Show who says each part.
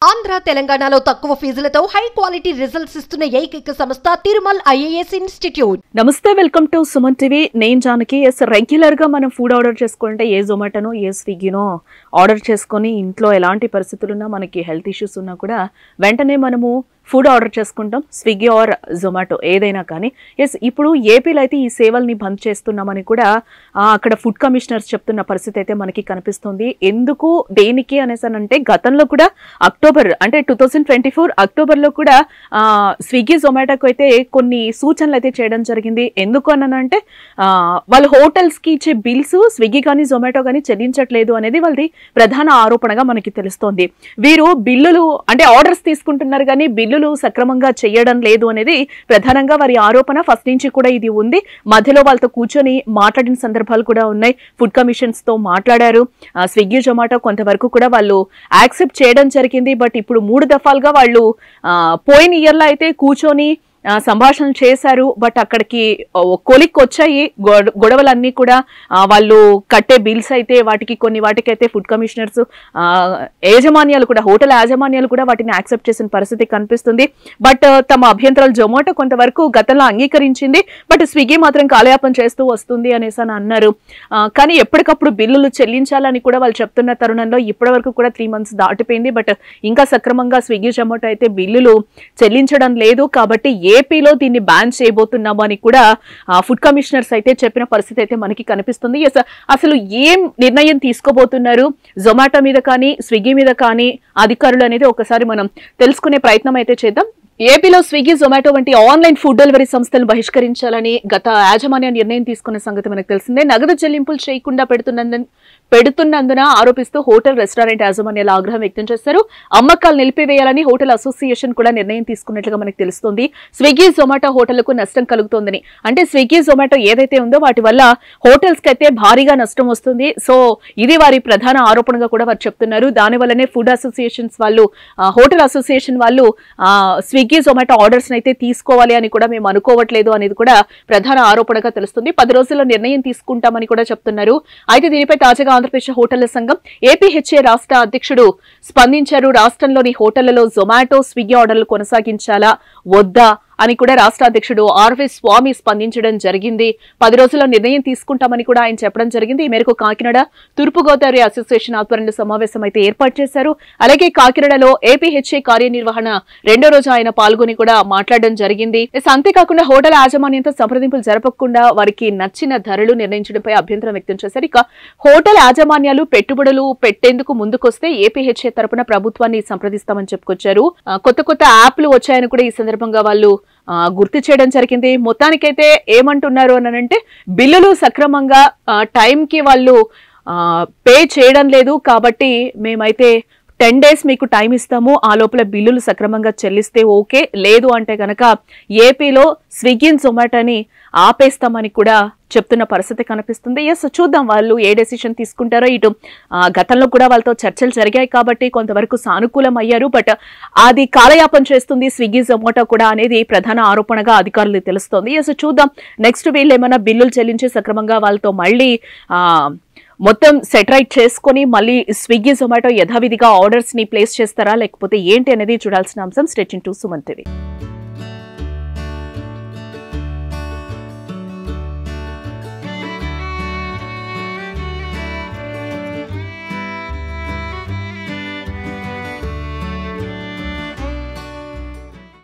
Speaker 1: ఆంధ్ర తెలంగాణలో తక్కువ ఫీజులతో high quality results ఇస్తున్న ఏకైక సంస్థ తిరుమల్ ఐఏఎస్ ఇన్స్టిట్యూట్.
Speaker 2: నమస్తే, వెల్కమ్ టు సుమన్ టీవీ. నేను జానకి. రెగ్యులర్ గా మనం ఫుడ్ ఆర్డర్ చేసుకుంటే ఏ జొమాటోనో ఏ స్విగ్గీనో ఆర్డర్ చేసుకొని ఇంట్లో ఎలాంటి పరిస్థితులున్నా మనకి హెల్త్ ఇష్యూస్ ఉన్నా కూడా వెంటనే మనము ఫుడ్ ఆర్డర్ చేసుకుంటాం, స్విగ్గీ ఆర్ జొమాటో ఏదైనా కానీ. ఇప్పుడు ఏపీలో అయితే ఈ సేవల్ని బంద్ చేస్తున్నామని కూడా అక్కడ ఫుడ్ కమిషనర్స్ చెప్తున్న పరిస్థితి అయితే మనకి కనిపిస్తుంది. ఎందుకు, దేనికి అనేసానంటే గతంలో కూడా అక్టోబర్ అంటే 2024 అక్టోబర్లో కూడా స్విగ్గీ జొమాటోకి అయితే కొన్ని సూచనలు అయితే చేయడం జరిగింది. ఎందుకు అనంటే వాళ్ళ హోటల్స్కి ఇచ్చే బిల్స్ స్విగ్గీ కానీ జొమాటో కానీ చెల్లించట్లేదు అనేది వాళ్ళది ప్రధాన ఆరోపణగా మనకి తెలుస్తోంది. వీరు బిల్లులు అంటే ఆర్డర్స్ తీసుకుంటున్నారు కానీ బిల్లులు సక్రమంగా చేయడం లేదు అనేది ప్రధానంగా వారి ఆరోపణ. ఫస్ట్ నుంచి కూడా ఇది ఉంది. మధ్యలో వాళ్ళతో కూర్చొని మాట్లాడిన సందర్భాలు కూడా ఉన్నాయి. ఫుడ్ కమిషన్స్ తో మాట్లాడారు. స్విగ్గీ జొమాటో కొంతవరకు కూడా వాళ్ళు యాక్సెప్ట్ చేయడం జరిగింది. బట్ ఇప్పుడు 3 దఫాలుగా వాళ్ళు పోయిన ఇయర్లో అయితే కూర్చొని సంభాషణలు చేశారు. బట్ అక్కడికి కొలిక్ వచ్చాయి గొడవలన్నీ కూడా. వాళ్ళు కట్టే బిల్స్ అయితే కొన్ని వాటికైతే ఫుడ్ కమిషనర్స్ యాజమాన్యాలు కూడా, హోటల్ యాజమాన్యాలు కూడా వాటిని యాక్సెప్ట్ చేసిన పరిస్థితి కనిపిస్తుంది. బట్ తమ అభ్యంతరాలు జొమాటో కొంతవరకు గతంలో అంగీకరించింది. బట్ స్విగ్గీ మాత్రం కాలయాపన చేస్తూ వస్తుంది అనేసి అని అన్నారు. కానీ ఎప్పటికప్పుడు బిల్లులు చెల్లించాలని కూడా వాళ్ళు చెప్తున్న తరుణంలో ఇప్పటి వరకు కూడా 3 months దాటిపోయింది. బట్ ఇంకా సక్రమంగా స్విగ్గీ జొమాటో అయితే బిల్లులు చెల్లించడం లేదు. కాబట్టి ఏపీలో దీన్ని బ్యాన్ చేయబోతున్నాము అని కూడా ఫుడ్ కమిషనర్స్ అయితే చెప్పిన పరిస్థితి అయితే మనకి కనిపిస్తుంది. అసలు ఏం నిర్ణయం తీసుకోబోతున్నారు జొమాటో మీద కానీ స్విగ్గీ మీద కానీ అధికారులు అనేది ఒకసారి మనం తెలుసుకునే ప్రయత్నం అయితే చేద్దాం. ఏపీలో స్విగ్గీ జొమాటో వంటి ఆన్లైన్ ఫుడ్ డెలివరీ సంస్థలు బహిష్కరించాలని గత యాజమాన్య నిర్ణయం తీసుకున్న సంగతి మనకు తెలిసిందే. నగదు చెల్లింపులు చేయకుండా పెడుతున్నందున ఆరోపిస్తూ హోటల్ రెస్టారెంట్ యాజమాన్యాలు ఆగ్రహం వ్యక్తం చేశారు. అమ్మకాలు నిలిపివేయాలని హోటల్ అసోసియేషన్ కూడా నిర్ణయం తీసుకున్నట్లుగా మనకు తెలుస్తుంది. స్విగ్గీ జొమాటో హోటళ్లకు నష్టం కలుగుతోందని, అంటే స్విగ్గీ జొమాటో ఏదైతే ఉందో వాటి వల్ల హోటల్స్ కి అయితే భారీగా నష్టం వస్తుంది. సో ఇది వారి ప్రధాన ఆరోపణగా కూడా వారు చెప్తున్నారు. దానివల్లనే ఫుడ్ అసోసియేషన్స్ వాళ్ళు, హోటల్ అసోసియేషన్ వాళ్ళు స్విగ్గీ జొమాటో ఆర్డర్స్ అయితే తీసుకోవాలి అని కూడా మేము అనుకోవట్లేదు అనేది కూడా ప్రధాన ఆరోపణగా తెలుస్తుంది. 10 రోజుల్లో నిర్ణయం తీసుకుంటామని కూడా చెప్తున్నారు. అయితే దీనిపై తాజాగా ఆంధ్రప్రదేశ్ హోటళ్ల సంఘం ఏపీహెచ్ఏ రాష్ట్ర అధ్యక్షుడు స్పందించారు. రాష్ట్రంలోని హోటళ్లలో జొమాటో స్విగ్గీ ఆర్డర్లు కొనసాగించాలా వద్దా అని కూడా రాష్ట్ర అధ్యక్షుడు ఆర్వి స్వామి స్పందించడం జరిగింది. 10 రోజుల్లో నిర్ణయం తీసుకుంటామని కూడా ఆయన చెప్పడం జరిగింది. ఈ మేరకు కాకినాడ తూర్పుగోదావరి అసోసియేషన్ ఆధ్వర్యంలో సమావేశం అయితే ఏర్పాటు చేశారు. అలాగే కాకినాడలో ఏపీహెచ్ఏ కార్యనిర్వహణ 2వ రోజు ఆయన పాల్గొని కూడా మాట్లాడడం జరిగింది. అంతేకాకుండా హోటల్ యాజమాన్యంతో సంప్రదింపులు జరపకుండా వారికి నచ్చిన ధరలు నిర్ణయించడంపై అభ్యంతరం వ్యక్తం చేశారు. ఇక హోటల్ యాజమాన్యాలు పెట్టుబడులు పెట్టేందుకు ముందుకొస్తే ఏపీహెచ్ఏ తరపున ప్రభుత్వాన్ని సంప్రదిస్తామని చెప్పుకొచ్చారు. కొత్త యాప్లు వచ్చాయని కూడా ఈ సందర్భంగా వాళ్ళు గుర్తు చేయడం జరిగింది. మొత్తానికైతే ఏమంటున్నారు అనంటే బిల్లులు సక్రమంగా టైంకి వాళ్ళు పే చేయడం లేదు. కాబట్టి మేమైతే 10 days మీకు టైం ఇస్తాము, ఆ లోపల బిల్లులు సక్రమంగా చెల్లిస్తే ఓకే, లేదు అంటే కనుక ఏపీలో స్విగ్గీ జొమాటోని ఆపేస్తామని కూడా చెప్తున్న పరిస్థితి కనిపిస్తుంది. చూద్దాం వాళ్ళు ఏ డెసిషన్ తీసుకుంటారో. ఇటు గతంలో కూడా వాళ్ళతో చర్చలు జరిగాయి కాబట్టి కొంతవరకు సానుకూలం అయ్యారు. బట్ అది కాలయాపన చేస్తుంది స్విగ్గీ జొమాటో కూడా అనేది ప్రధాన ఆరోపణగా అధికారులు తెలుస్తోంది. చూద్దాం నెక్స్ట్ వీళ్ళు ఏమైనా బిల్లులు చెల్లించి సక్రమంగా వాళ్ళతో మళ్ళీ మొత్తం సెటరైట్ చేసుకుని మళ్ళీ స్విగ్గీ జొమాటో యథావిధిగా ఆర్డర్స్ ని ప్లేస్ చేస్తారా లేకపోతే ఏంటి అనేది చూడాల్సిన అంశం. Stay tuned to Suman TV.